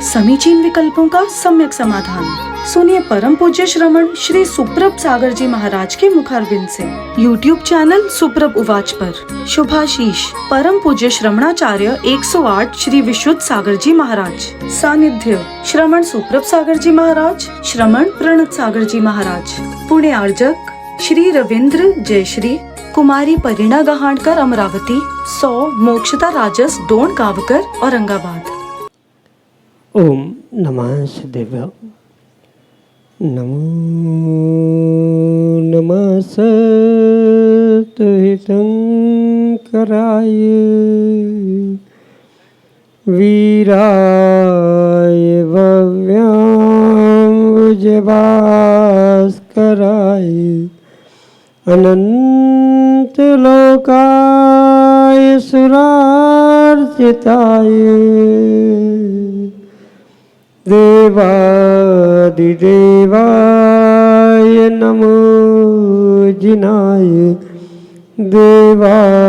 समीचीन विकल्पों का सम्यक समाधान। सुनिए परम पूज्य श्रमण श्री सुप्रभ सागर जी महाराज के मुखारबिंद से YouTube चैनल सुप्रभ उवाच पर शुभाशीष परम पूज्य श्रमणाचार्य 108 श्री विशुद्ध सागर जी महाराज। सानिध्य श्रमण सुप्रभ सागर जी महाराज, श्रमण प्रणत सागर जी महाराज। पुणे आर्जक श्री रविंद्र जयश्री, कुमारी परिणा गहाणकर अमरावती, 100 मोक्षता राजस डोन गावकर औरंगाबाद। ओम नमः सिद्धेभ्यो। नमो नमः सतहितं कराय वीराय भव्यां भास्कराय अनंत लोकाय सुरार्चिताय देवादिदेवाय नमो जिनाय देवादिदेवाय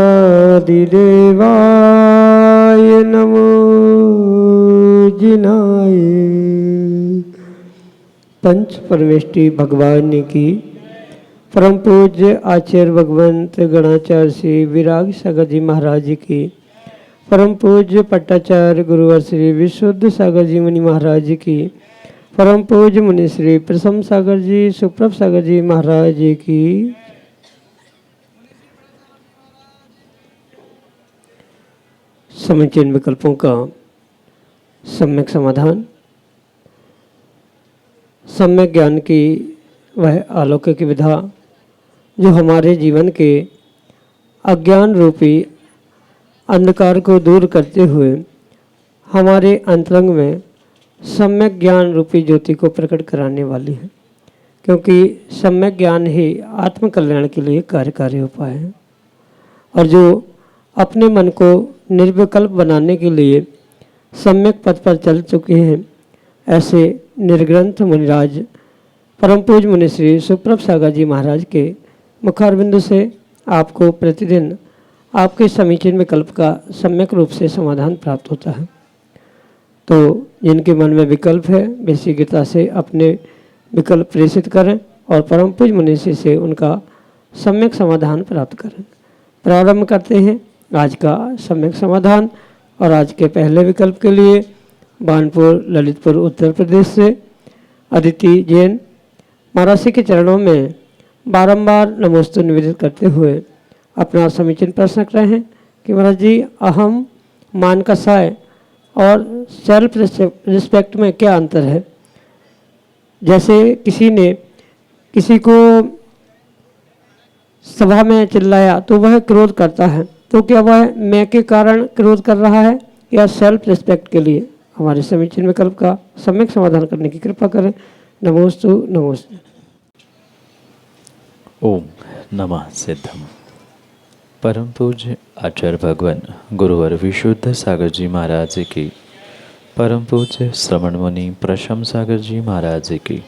नमो जिनाय। पंच परमेष्टि भगवान की परम पूज्य आचार्य भगवंत गणाचार्य श्री विराग सागर जी महाराज की, परम पूज्य पट्टाचार्य गुरुवर श्री विशुद्ध सागर जी मुनि महाराज की, परम पूज्य मुनि श्री प्रसम सागर जी सुप्रभ सागर जी महाराज की। समीचीन विकल्पों का सम्यक समाधान। सम्यक ज्ञान की वह अलौकिक विधा जो हमारे जीवन के अज्ञान रूपी अंधकार को दूर करते हुए हमारे अंतरंग में सम्यक ज्ञान रूपी ज्योति को प्रकट कराने वाली है, क्योंकि सम्यक ज्ञान ही आत्म कल्याण के लिए कार्यकारी उपाय है। और जो अपने मन को निर्विकल्प बनाने के लिए सम्यक पथ पर चल चुके हैं, ऐसे निर्ग्रंथ मुनिराज परम पूज्य मुनि श्री सुप्रभ सागर जी महाराज के मुखारबिंदु से आपको प्रतिदिन आपके समीचीन विकल्प का सम्यक रूप से समाधान प्राप्त होता है। तो जिनके मन में विकल्प है वे शीघ्रता से अपने विकल्प प्रेषित करें और परम पूज्य मुनि से उनका सम्यक समाधान प्राप्त करें। प्रारंभ करते हैं आज का सम्यक समाधान। और आज के पहले विकल्प के लिए बानपुर ललितपुर उत्तर प्रदेश से अदिति जैन महाराज के चरणों में बारंबार नमोस्तु निवेदित करते हुए अपना समीचीन प्रश्न रख रहे हैं कि महाराज जी, अहम, मान कसाय और सेल्फ रिस्पेक्ट में क्या अंतर है। जैसे किसी ने किसी को सभा में चिल्लाया तो वह क्रोध करता है, तो क्या वह मैं के कारण क्रोध कर रहा है या सेल्फ रिस्पेक्ट के लिए। हमारे समीचीन विकल्प का सम्यक समाधान करने की कृपा करें। नमोस्तु नमोस्तु। ओम नमः सिद्धम। परम पूज्य आचार्य भगवान गुरुवर विशुद्ध सागर जी महाराज की, परम पूज्य श्रमण मुनि प्रशम सागर जी महाराज की।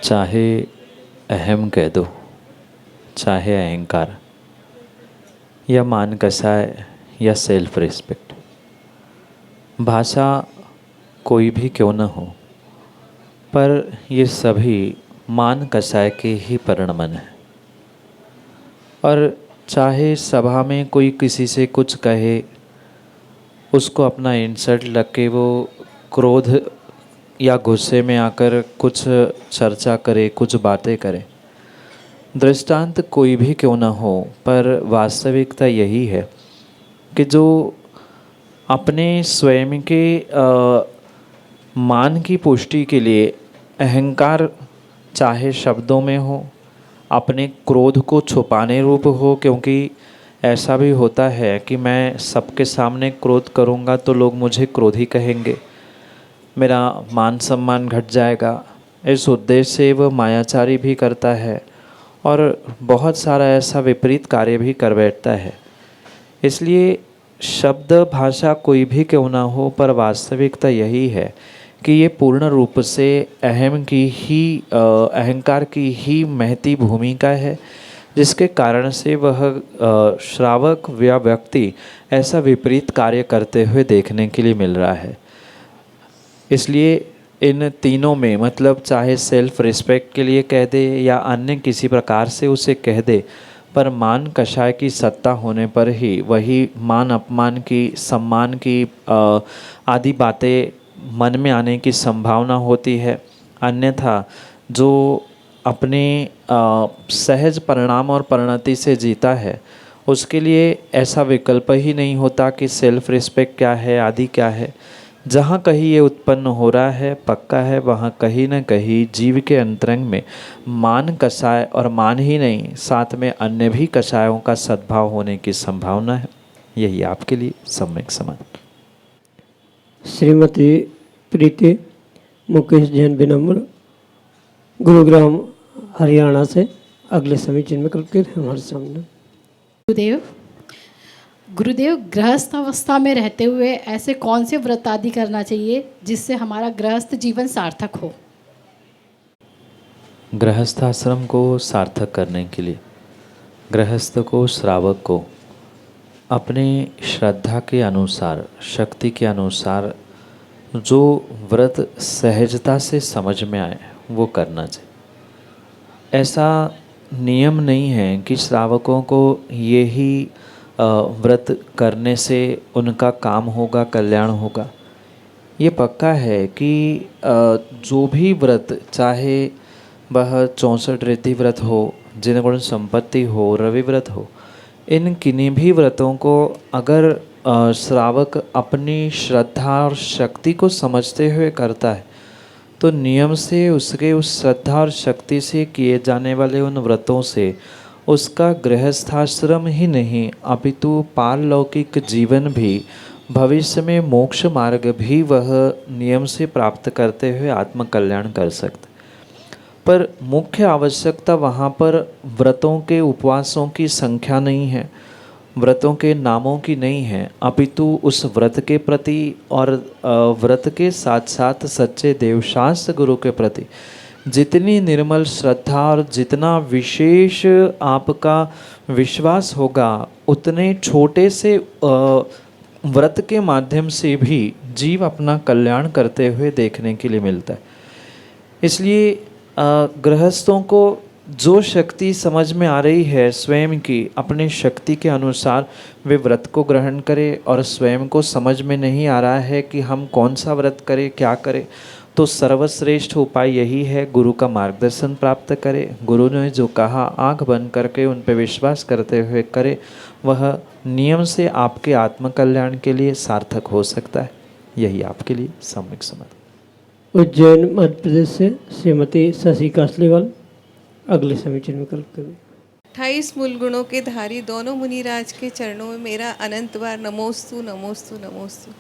चाहे अहम कह दो, चाहे अहंकार या मान कसाय या सेल्फ रिस्पेक्ट, भाषा कोई भी क्यों न हो, पर ये सभी मान कसाय के ही परिणमन है। और चाहे सभा में कोई किसी से कुछ कहे, उसको अपना इंसल्ट लग के वो क्रोध या गुस्से में आकर कुछ चर्चा करे, कुछ बातें करे, दृष्टांत कोई भी क्यों न हो, पर वास्तविकता यही है कि जो अपने स्वयं के मान की पुष्टि के लिए अहंकार, चाहे शब्दों में हो, अपने क्रोध को छुपाने रूप हो, क्योंकि ऐसा भी होता है कि मैं सबके सामने क्रोध करूँगा तो लोग मुझे क्रोधी कहेंगे, मेरा मान सम्मान घट जाएगा। इस उद्देश्य से वह मायाचारी भी करता है और बहुत सारा ऐसा विपरीत कार्य भी कर बैठता है। इसलिए शब्द भाषा कोई भी क्यों ना हो, पर वास्तविकता यही है कि ये पूर्ण रूप से अहंकार की ही महती भूमिका है, जिसके कारण से वह श्रावक या व्यक्ति ऐसा विपरीत कार्य करते हुए देखने के लिए मिल रहा है। इसलिए इन तीनों में मतलब चाहे सेल्फ रिस्पेक्ट के लिए कह दे या अन्य किसी प्रकार से उसे कह दे, पर मान कषाय की सत्ता होने पर ही वही मान अपमान की, सम्मान की आदि बातें मन में आने की संभावना होती है। अन्यथा जो अपने सहज परिणाम और परिणति से जीता है उसके लिए ऐसा विकल्प ही नहीं होता कि सेल्फ रिस्पेक्ट क्या है आदि क्या है। जहाँ कहीं ये उत्पन्न हो रहा है पक्का है वहाँ कहीं न कहीं जीव के अंतरंग में मान कषाय, और मान ही नहीं साथ में अन्य भी कषायों का सद्भाव होने की संभावना है। यही आपके लिए सम्यक समाधान। श्रीमती प्रीति मुकेश जैन विनम्र, गुरुग्राम हरियाणा से अगले समीचीन में करके हमारे सामने। गुरुदेव, गृहस्थ अवस्था में रहते हुए ऐसे कौन से व्रत आदि करना चाहिए जिससे हमारा गृहस्थ जीवन सार्थक हो? गृहस्थ आश्रम को सार्थक करने के लिए गृहस्थ को, श्रावक को अपने श्रद्धा के अनुसार, शक्ति के अनुसार जो व्रत सहजता से समझ में आए वो करना चाहिए। ऐसा नियम नहीं है कि श्रावकों को ये ही व्रत करने से उनका काम होगा, कल्याण होगा। ये पक्का है कि जो भी व्रत, चाहे वह 64 रीति व्रत हो, जिन संपत्ति हो, रवि व्रत हो, इन किन्हीं भी व्रतों को अगर श्रावक अपनी श्रद्धा और शक्ति को समझते हुए करता है तो नियम से उसके उस श्रद्धा और शक्ति से किए जाने वाले उन व्रतों से उसका गृहस्थाश्रम ही नहीं अपितु पारलौकिक जीवन भी, भविष्य में मोक्ष मार्ग भी वह नियम से प्राप्त करते हुए आत्म कल्याण कर सकते। पर मुख्य आवश्यकता वहाँ पर व्रतों के, उपवासों की संख्या नहीं है, व्रतों के नामों की नहीं है, अपितु उस व्रत के प्रति और व्रत के साथ साथ सच्चे देवशास्त्र गुरु के प्रति जितनी निर्मल श्रद्धा और जितना विशेष आपका विश्वास होगा, उतने छोटे से व्रत के माध्यम से भी जीव अपना कल्याण करते हुए देखने के लिए मिलता है। इसलिए गृहस्थों को जो शक्ति समझ में आ रही है स्वयं की, अपने शक्ति के अनुसार वे व्रत को ग्रहण करें, और स्वयं को समझ में नहीं आ रहा है कि हम कौन सा व्रत करें, क्या करें, तो सर्वश्रेष्ठ उपाय यही है गुरु का मार्गदर्शन प्राप्त करें। गुरु ने जो कहा आंख बंद करके उन पर विश्वास करते हुए करें, वह नियम से आपके आत्मकल्याण के लिए सार्थक हो सकता है। यही आपके लिए सम्यक समाधान। उज्जैन मध्य प्रदेश से श्रीमती शशि कासलीवाल अगले समीचीन में कल्प करें। 28 मूल गुणों के धारी दोनों मुनिराज के चरणों में मेरा अनंत बार नमोस्तु नमोस्तु नमोस्तु।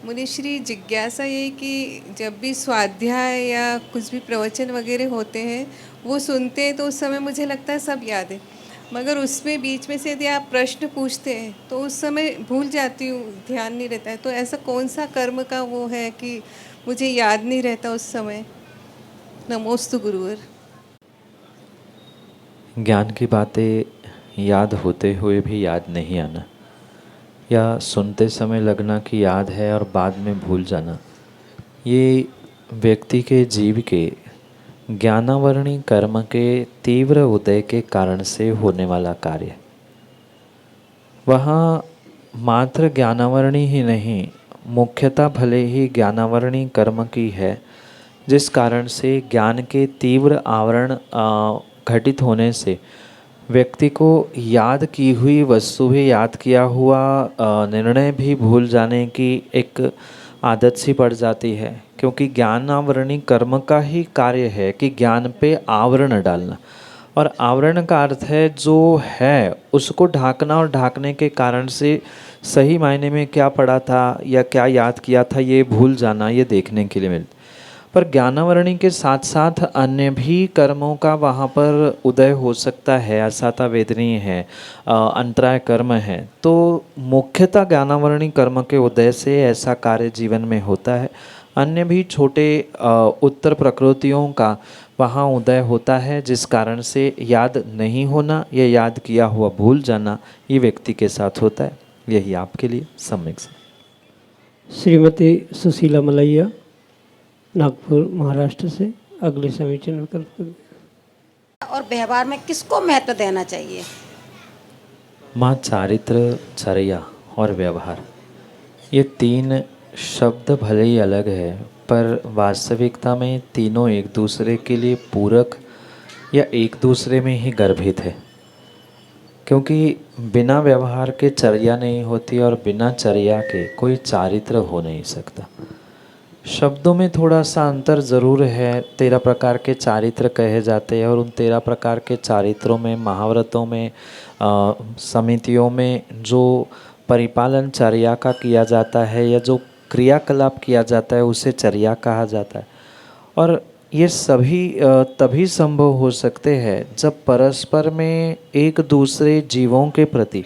मुनिश्री, जिज्ञासा ये कि जब भी स्वाध्याय या कुछ भी प्रवचन वगैरह होते हैं वो सुनते हैं तो उस समय मुझे लगता है सब याद है, मगर उसमें बीच में से यदि आप प्रश्न पूछते हैं तो उस समय भूल जाती हूँ, ध्यान नहीं रहता है। तो ऐसा कौन सा कर्म का वो है कि मुझे याद नहीं रहता उस समय? नमोस्तु गुरुवर। ज्ञान की बातें याद होते हुए भी याद नहीं आना, या सुनते समय लगना कि याद है और बाद में भूल जाना, ये व्यक्ति के जीव के ज्ञानावरणी कर्म के तीव्र उदय के कारण से होने वाला कार्य। वहाँ मात्र ज्ञानावरणी ही नहीं, मुख्यता भले ही ज्ञानावरणी कर्म की है, जिस कारण से ज्ञान के तीव्र आवरण घटित होने से व्यक्ति को याद की हुई वस्तु भी, याद किया हुआ निर्णय भी भूल जाने की एक आदत सी पड़ जाती है। क्योंकि ज्ञान आवरणी कर्म का ही कार्य है कि ज्ञान पे आवरण डालना, और आवरण का अर्थ है जो है उसको ढाकना, और ढाकने के कारण से सही मायने में क्या पढ़ा था या क्या याद किया था ये भूल जाना, ये देखने के लिए मिलता। पर ज्ञानावरणी के साथ साथ अन्य भी कर्मों का वहाँ पर उदय हो सकता है, असाता वेदनीय है, अंतराय कर्म है। तो मुख्यतः ज्ञानावरणी कर्म के उदय से ऐसा कार्य जीवन में होता है। अन्य भी छोटे उत्तर प्रकृतियों का वहाँ उदय होता है, जिस कारण से याद नहीं होना या याद किया हुआ भूल जाना ये व्यक्ति के साथ होता है। यही आपके लिए सम्यक श्रीमती सुशीला मलैया, नागपुर महाराष्ट्र से अगले समीचीन विकल्प करें। और व्यवहार में किसको महत्व देना चाहिए? माँ, चारित्र, चर्या और व्यवहार ये तीन शब्द भले ही अलग है, पर वास्तविकता में तीनों एक दूसरे के लिए पूरक या एक दूसरे में ही गर्भित है। क्योंकि बिना व्यवहार के चर्या नहीं होती और बिना चर्या के कोई चारित्र हो नहीं सकता। शब्दों में थोड़ा सा अंतर ज़रूर है। 13 प्रकार के चारित्र कहे जाते हैं और उन 13 प्रकार के चारित्रों में, महाव्रतों में, समितियों में जो परिपालन चर्या का किया जाता है या जो क्रियाकलाप किया जाता है उसे चर्या कहा जाता है। और ये सभी तभी संभव हो सकते हैं जब परस्पर में एक दूसरे जीवों के प्रति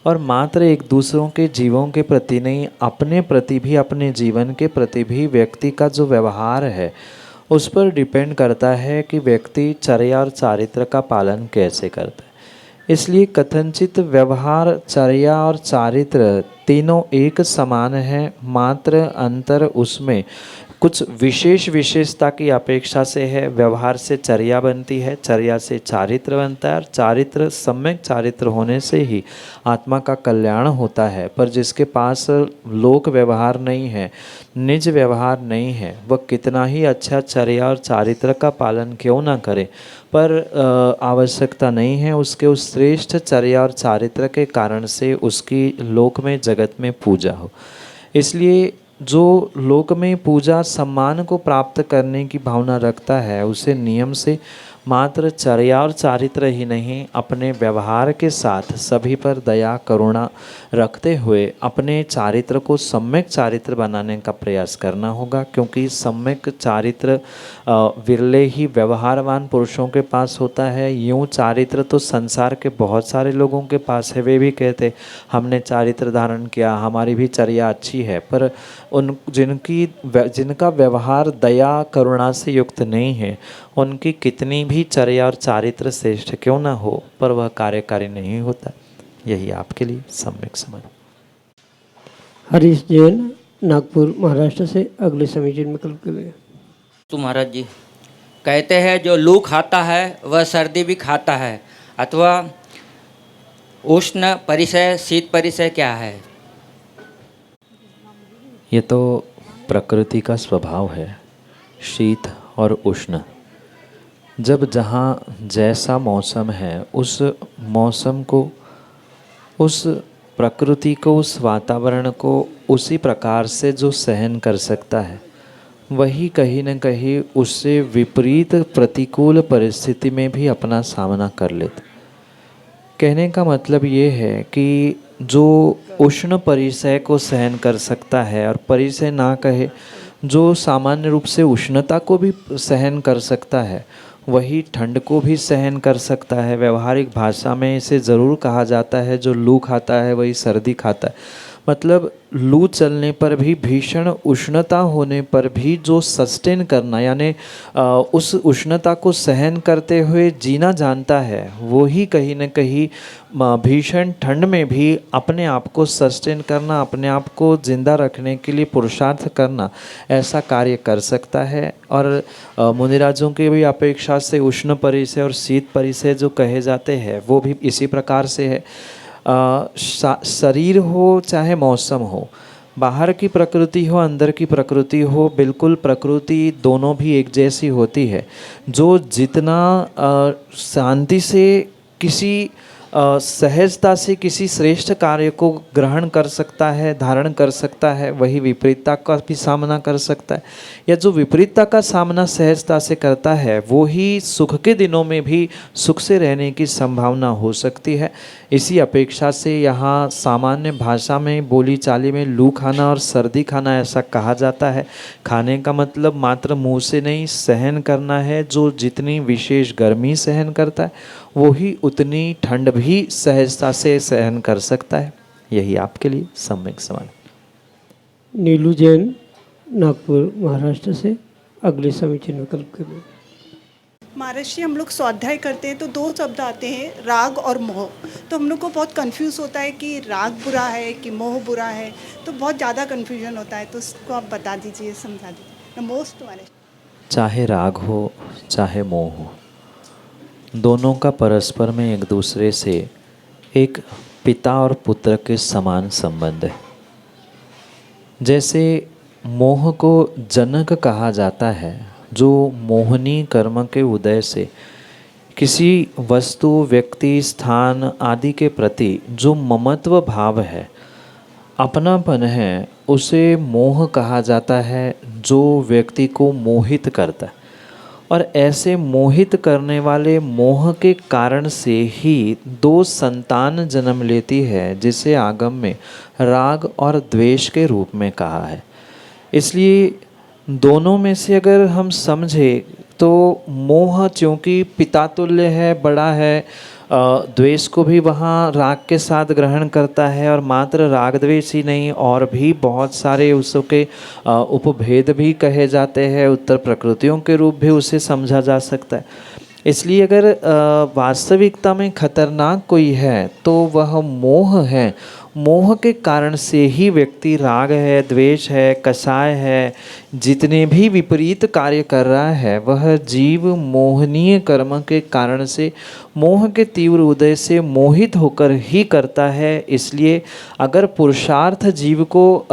और मात्र एक दूसरों के जीवों के प्रति नहीं, अपने प्रति भी, अपने जीवन के प्रति भी व्यक्ति का जो व्यवहार है उस पर डिपेंड करता है कि व्यक्ति चर्या और चारित्र का पालन कैसे करता है। इसलिए कथनचित व्यवहार, चर्या और चारित्र तीनों एक समान है, मात्र अंतर उसमें कुछ विशेष विशेषता की अपेक्षा से है। व्यवहार से चर्या बनती है, चर्या से चारित्र बनता है और चारित्र, सम्यक चारित्र होने से ही आत्मा का कल्याण होता है। पर जिसके पास लोक व्यवहार नहीं है, निज व्यवहार नहीं है, वह कितना ही अच्छा चर्या और चारित्र का पालन क्यों ना करे, पर आवश्यकता नहीं है उसके उस श्रेष्ठ चर्या और चारित्र के कारण से उसकी लोक में, जगत में पूजा हो। इसलिए जो लोक में पूजा सम्मान को प्राप्त करने की भावना रखता है उसे नियम से मात्र चर्या और चारित्र ही नहीं, अपने व्यवहार के साथ सभी पर दया करुणा रखते हुए अपने चारित्र को सम्यक चारित्र बनाने का प्रयास करना होगा। क्योंकि सम्यक चारित्र विरले ही व्यवहारवान पुरुषों के पास होता है। यूँ चारित्र तो संसार के बहुत सारे लोगों के पास है, वे भी कहते हमने चारित्र धारण किया, हमारी भी चर्या अच्छी है, पर उन जिनका व्यवहार दया करुणा से युक्त नहीं है, उनकी कितनी भी चर्या और चारित्र श्रेष्ठ क्यों ना हो, पर वह कार्यकारी नहीं होता। यही आपके लिए सम्यक समझ। हरीश जैन, नागपुर महाराष्ट्र से अगले समीचीन विकल्प करें। तो महाराज जी कहते हैं जो लू खाता है वह सर्दी भी खाता है, अथवा उष्ण परिसय शीत परिसय क्या है? ये तो प्रकृति का स्वभाव है, शीत और उष्ण। जब जहाँ जैसा मौसम है उस मौसम को, उस प्रकृति को, उस वातावरण को उसी प्रकार से जो सहन कर सकता है वही कहीं न कहीं उससे विपरीत प्रतिकूल परिस्थिति में भी अपना सामना कर लेता। कहने का मतलब ये है कि जो उष्ण परिसय को सहन कर सकता है, और परिसय ना कहे, जो सामान्य रूप से उष्णता को भी सहन कर सकता है वही ठंड को भी सहन कर सकता है। व्यवहारिक भाषा में इसे ज़रूर कहा जाता है जो लू खाता है वही सर्दी खाता है। मतलब लू चलने पर भी, भीषण उष्णता होने पर भी जो सस्टेन करना, यानी उस उष्णता को सहन करते हुए जीना जानता है, वो ही कहीं न कहीं भीषण ठंड में भी अपने आप को सस्टेन करना, अपने आप को जिंदा रखने के लिए पुरुषार्थ करना, ऐसा कार्य कर सकता है। और मुनिराजों की भी अपेक्षा से उष्ण परिसय और शीत परिसय जो कहे जाते हैं वो भी इसी प्रकार से है। शरीर हो चाहे मौसम हो, बाहर की प्रकृति हो अंदर की प्रकृति हो, बिल्कुल प्रकृति दोनों भी एक जैसी होती है। जो जितना शांति से, किसी सहजता से किसी श्रेष्ठ कार्य को ग्रहण कर सकता है, धारण कर सकता है, वही विपरीतता का भी सामना कर सकता है। या जो विपरीतता का सामना सहजता से करता है वो ही सुख के दिनों में भी सुख से रहने की संभावना हो सकती है। इसी अपेक्षा से यहाँ सामान्य भाषा में, बोली चाली में लू खाना और सर्दी खाना ऐसा कहा जाता है। खाने का मतलब मात्र मुंह से नहीं, सहन करना है। जो जितनी विशेष गर्मी सहन करता है वो ही उतनी ठंड भी सहजता से सहन कर सकता है। यही आपके लिए सम्यक समान। नीलू जैन, नागपुर महाराष्ट्र से अगले समीचीन विकल्प करें। महाराज जी हम लोग स्वाध्याय करते हैं तो दो शब्द आते हैं, राग और मोह। तो हम लोग को बहुत कंफ्यूज होता है कि राग बुरा है कि मोह बुरा है, तो बहुत ज़्यादा कंफ्यूजन होता है। तो उसको आप बता दीजिए, समझा दीजिए। नमोस्तु महाराज। चाहे राग हो चाहे मोह हो, दोनों का परस्पर में एक दूसरे से एक पिता और पुत्र के समान संबंध है। जैसे मोह को जनक कहा जाता है, जो मोहनी कर्म के उदय से किसी वस्तु, व्यक्ति, स्थान आदि के प्रति जो ममत्व भाव है, अपनापन है, उसे मोह कहा जाता है, जो व्यक्ति को मोहित करता है। और ऐसे मोहित करने वाले मोह के कारण से ही दो संतान जन्म लेती है, जिसे आगम में राग और द्वेष के रूप में कहा है। इसलिए दोनों में से अगर हम समझें तो मोह चूँकि पिता तुल्य है, बड़ा है, द्वेष को भी वहाँ राग के साथ ग्रहण करता है। और मात्र राग द्वेष ही नहीं, और भी बहुत सारे उसके उपभेद भी कहे जाते हैं, उत्तर प्रकृतियों के रूप भी उसे समझा जा सकता है। इसलिए अगर वास्तविकता में खतरनाक कोई है तो वह मोह है। मोह के कारण से ही व्यक्ति राग है, द्वेष है, कषाय है, जितने भी विपरीत कार्य कर रहा है, वह जीव मोहनीय कर्म के कारण से, मोह के तीव्र उदय से मोहित होकर ही करता है। इसलिए अगर पुरुषार्थ जीव को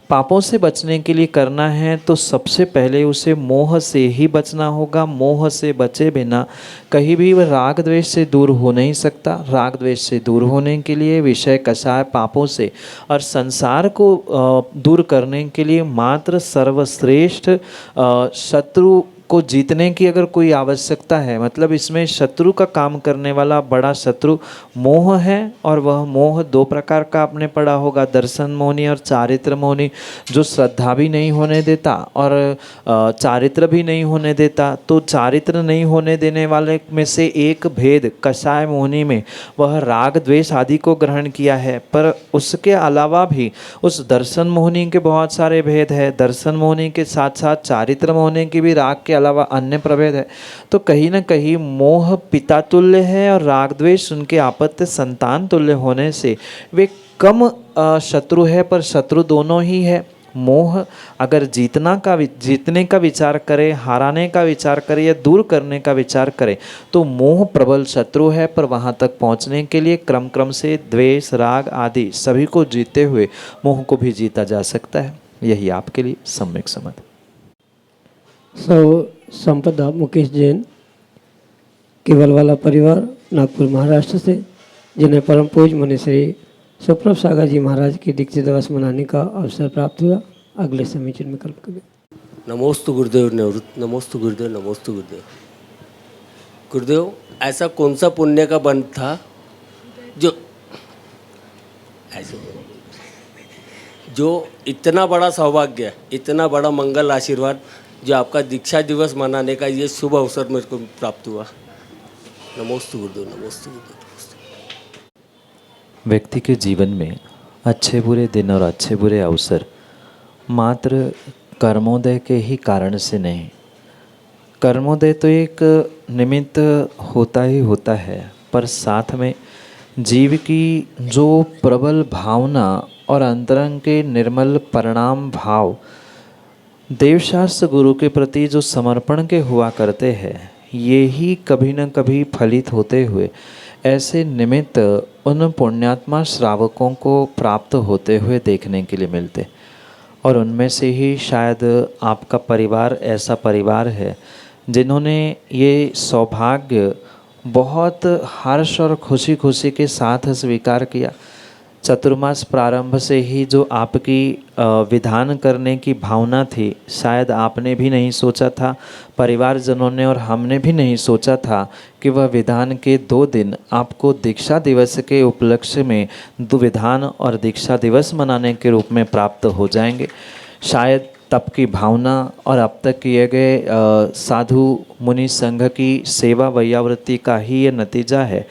पापों से बचने के लिए करना है तो सबसे पहले उसे मोह से ही बचना होगा। मोह से बचे बिना कहीं भी वह राग द्वेष से दूर हो नहीं सकता। राग द्वेष से दूर होने के लिए, विषय कषाय पापों से और संसार को दूर करने के लिए मात्र सर्वश्रेष्ठ शत्रु को जीतने की अगर कोई आवश्यकता है, मतलब इसमें शत्रु का काम करने वाला बड़ा शत्रु मोह है। और वह मोह दो प्रकार का आपने पढ़ा होगा, दर्शन मोहनी और चारित्र मोहनी, जो श्रद्धा भी नहीं होने देता और चारित्र भी नहीं होने देता। तो चारित्र नहीं होने देने वाले में से एक भेद कषाय मोहनी में वह राग द्वेष आदि को ग्रहण किया है, पर उसके अलावा भी उस दर्शन मोहनी के बहुत सारे भेद है। दर्शन मोहनी के साथ साथ चारित्र मोहनी की भी राग के अलावा अन्य प्रभेद है। तो कहीं ना कहीं मोह पिता तुल्य है और राग द्वेष उनके आपत्य संतान तुल्य होने से वे कम शत्रु है, पर शत्रु दोनों ही है। मोह अगर जीतने का विचार करे, हाराने का विचार करे या दूर करने का विचार करे तो मोह प्रबल शत्रु है। पर वहाँ तक पहुँचने के लिए क्रम क्रम से द्वेष, राग आदि सभी को जीते हुए मोह को भी जीता जा सकता है। यही आपके लिए सम्यक समझ। संपदा मुकेश जैन, केवलवाला परिवार, नागपुर महाराष्ट्र से, जिन्हें परम पूज्य मुनि श्री सुप्रभ सागर जी महाराज की दीक्षित दिवस मनाने का अवसर प्राप्त हुआ। अगले समीचन में कल्प करें। नमोस्तु गुरुदेव निवृत्त, नमोस्तु गुरुदेव, नमोस्तु गुरुदेव। गुरुदेव, ऐसा कौन सा पुण्य का बंध था जो इतना बड़ा सौभाग्य, इतना बड़ा मंगल आशीर्वाद जो आपका दीक्षा दिवस मनाने का ये शुभ अवसर मेरे को प्राप्त हुआ। नमोस्तु गुरुदेव, नमोस्तु गुरुदेव। व्यक्ति के जीवन में अच्छे बुरे दिन और अच्छे बुरे अवसर मात्र कर्मोदय के ही कारण से नहीं, कर्मोदय तो एक निमित्त होता ही होता है, पर साथ में जीव की जो प्रबल भावना और अंतरंग के निर्मल परिणाम भाव, देवशास्त्र गुरु के प्रति जो समर्पण के हुआ करते हैं, ये ही कभी न कभी फलित होते हुए ऐसे निमित्त उन पुण्यात्मा श्रावकों को प्राप्त होते हुए देखने के लिए मिलते। और उनमें से ही शायद आपका परिवार ऐसा परिवार है जिन्होंने ये सौभाग्य बहुत हर्ष और खुशी खुशी के साथ स्वीकार किया। चतुर्मास प्रारंभ से ही जो आपकी विधान करने की भावना थी, शायद आपने भी नहीं सोचा था, परिवारजनों ने और हमने भी नहीं सोचा था कि वह विधान के 2 दिन आपको दीक्षा दिवस के उपलक्ष्य में विधान और दीक्षा दिवस मनाने के रूप में प्राप्त हो जाएंगे। शायद तप की भावना और अब तक किए गए साधु मुनि संघ की सेवा वैयावृत्ति का ही ये नतीजा है।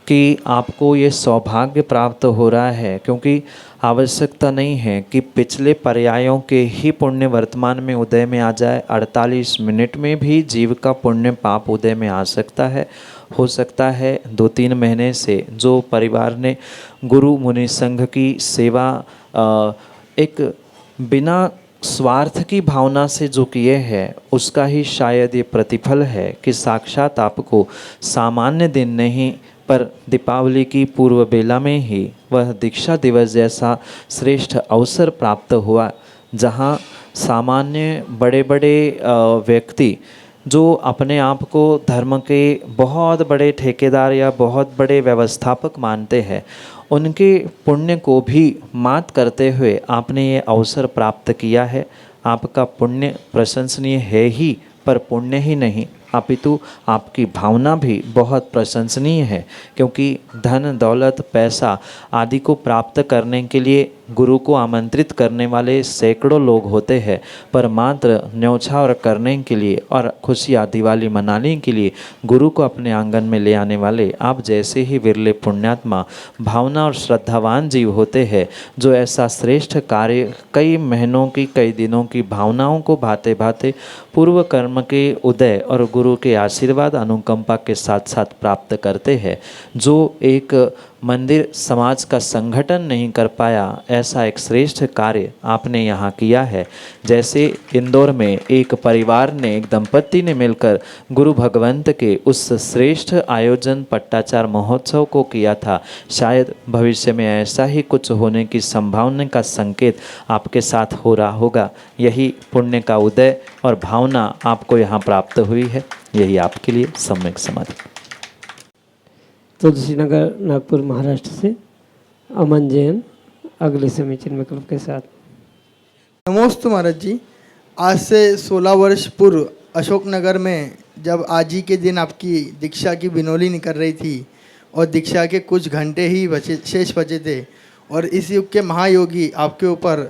कि आपको ये सौभाग्य प्राप्त हो रहा है, क्योंकि आवश्यकता नहीं है कि पिछले पर्यायों के ही पुण्य वर्तमान में उदय में आ जाए। 48 मिनट में भी जीव का पुण्य पाप उदय में आ सकता है। हो सकता है 2-3 महीने से जो परिवार ने गुरु मुनि संघ की सेवा एक बिना स्वार्थ की भावना से जो किए हैं, उसका ही शायद ये प्रतिफल है कि साक्षात आपको सामान्य दिन नहीं पर दीपावली की पूर्व बेला में ही वह दीक्षा दिवस जैसा श्रेष्ठ अवसर प्राप्त हुआ, जहाँ सामान्य बड़े बड़े व्यक्ति जो अपने आप को धर्म के बहुत बड़े ठेकेदार या बहुत बड़े व्यवस्थापक मानते हैं, उनके पुण्य को भी मात करते हुए आपने ये अवसर प्राप्त किया है। आपका पुण्य प्रशंसनीय है ही, पर पुण्य ही नहीं अपितु आपकी भावना भी बहुत प्रशंसनीय है, क्योंकि धन दौलत पैसा आदि को प्राप्त करने के लिए गुरु को आमंत्रित करने वाले सैकड़ों लोग होते हैं, पर मात्र न्यौछावर करने के लिए और खुशियाँ दिवाली मनाने के लिए गुरु को अपने आंगन में ले आने वाले आप जैसे ही विरले पुण्यात्मा भावना और श्रद्धावान जीव होते हैं, जो ऐसा श्रेष्ठ कार्य कई महीनों की कई दिनों की भावनाओं को भाते भाते पूर्व कर्म के उदय और गुरु के आशीर्वाद अनुकंपा के साथ साथ प्राप्त करते हैं। जो एक मंदिर समाज का संगठन नहीं कर पाया, ऐसा एक श्रेष्ठ कार्य आपने यहाँ किया है। जैसे इंदौर में एक परिवार ने, एक दंपत्ति ने मिलकर गुरु भगवंत के उस श्रेष्ठ आयोजन पट्टाचार महोत्सव को किया था, शायद भविष्य में ऐसा ही कुछ होने की संभावना का संकेत आपके साथ हो रहा होगा। यही पुण्य का उदय और भावना आपको यहाँ प्राप्त हुई है। यही आपके लिए सम्यक समाधि। तुलसी नगर नागपुर महाराष्ट्र से अमन जैन अगले समीचीन विकल्प के साथ। नमोस्तु महाराज जी। आज से 16 वर्ष पूर्व अशोकनगर में जब आज ही के दिन आपकी दीक्षा की बिनोली निकल रही थी और दीक्षा के कुछ घंटे ही शेष बचे थे, और इस युग के महायोगी आपके ऊपर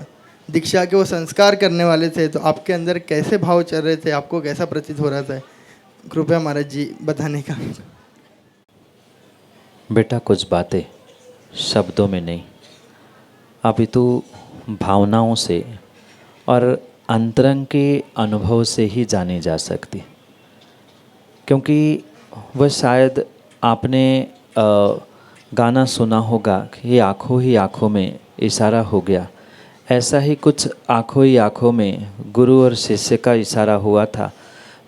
दीक्षा के वो संस्कार करने वाले थे, तो आपके अंदर कैसे भाव चल रहे थे, आपको कैसा प्रतीत हो रहा था? कृपया महाराज जी बताने का। बेटा, कुछ बातें शब्दों में नहीं अपितु भावनाओं से और अंतरंग के अनुभव से ही जानी जा सकती, क्योंकि वह शायद आपने गाना सुना होगा कि ये आँखों ही आँखों में इशारा हो गया। ऐसा ही कुछ आँखों ही आँखों में गुरु और शिष्य का इशारा हुआ था,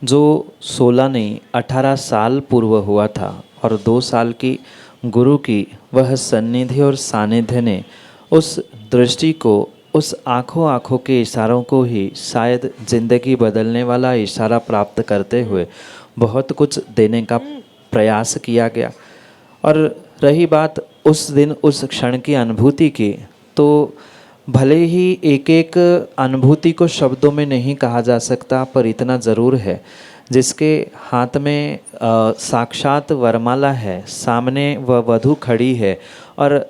जो 16 नहीं 18 साल पूर्व हुआ था। और 2 साल की गुरु की वह सन्निधि और सानिध्य ने उस दृष्टि को, उस आँखों आँखों के इशारों को ही शायद ज़िंदगी बदलने वाला इशारा प्राप्त करते हुए बहुत कुछ देने का प्रयास किया गया। और रही बात उस दिन उस क्षण की अनुभूति की, तो भले ही एक एक अनुभूति को शब्दों में नहीं कहा जा सकता, पर इतना ज़रूर है, जिसके हाथ में साक्षात वरमाला है, सामने वह वधू खड़ी है, और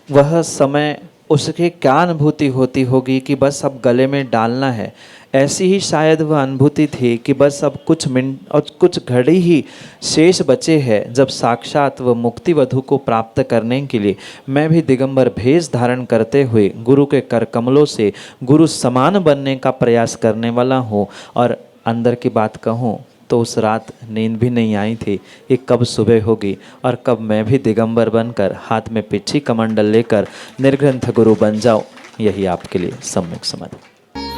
वह समय उसके क्या अनुभूति होती होगी कि बस अब गले में डालना है। ऐसी ही शायद वह अनुभूति थी कि बस अब कुछ मिनट और कुछ घड़ी ही शेष बचे हैं, जब साक्षात वह मुक्ति वधू को प्राप्त करने के लिए मैं भी दिगंबर भेष धारण करते हुए गुरु के कर कमलों से गुरु समान बनने का प्रयास करने वाला हूँ। और अंदर की बात कहूँ तो उस रात नींद भी नहीं आई थी कि कब सुबह होगी और कब मैं भी दिगंबर बनकर हाथ में पिछी कमंडल लेकर निर्ग्रंथ गुरु बन जाऊँ। यही आपके लिए सम्यक समाधि।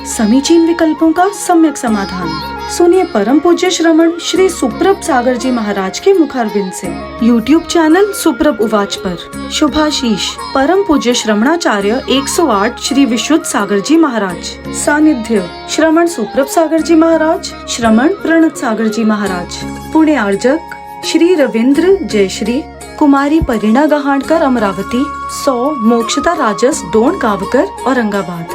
समीचीन विकल्पों का सम्यक समाधान सुनिए परम पूज्य श्रमण श्री सुप्रभ सागर जी महाराज के मुखारविंद से। YouTube चैनल सुप्रभ उवाच पर शुभाशीष परम पूज्य श्रमणाचार्य 108 श्री विशुद्ध सागर जी महाराज। सानिध्य श्रमण सुप्रभ सागर जी महाराज, श्रमण प्रणत सागर जी महाराज। पुण्य आर्जक श्री रविंद्र जयश्री, कुमारी परिणा गहाणकर अमरावती, 100 मोक्षता राजस डोन कावकर औरंगाबाद।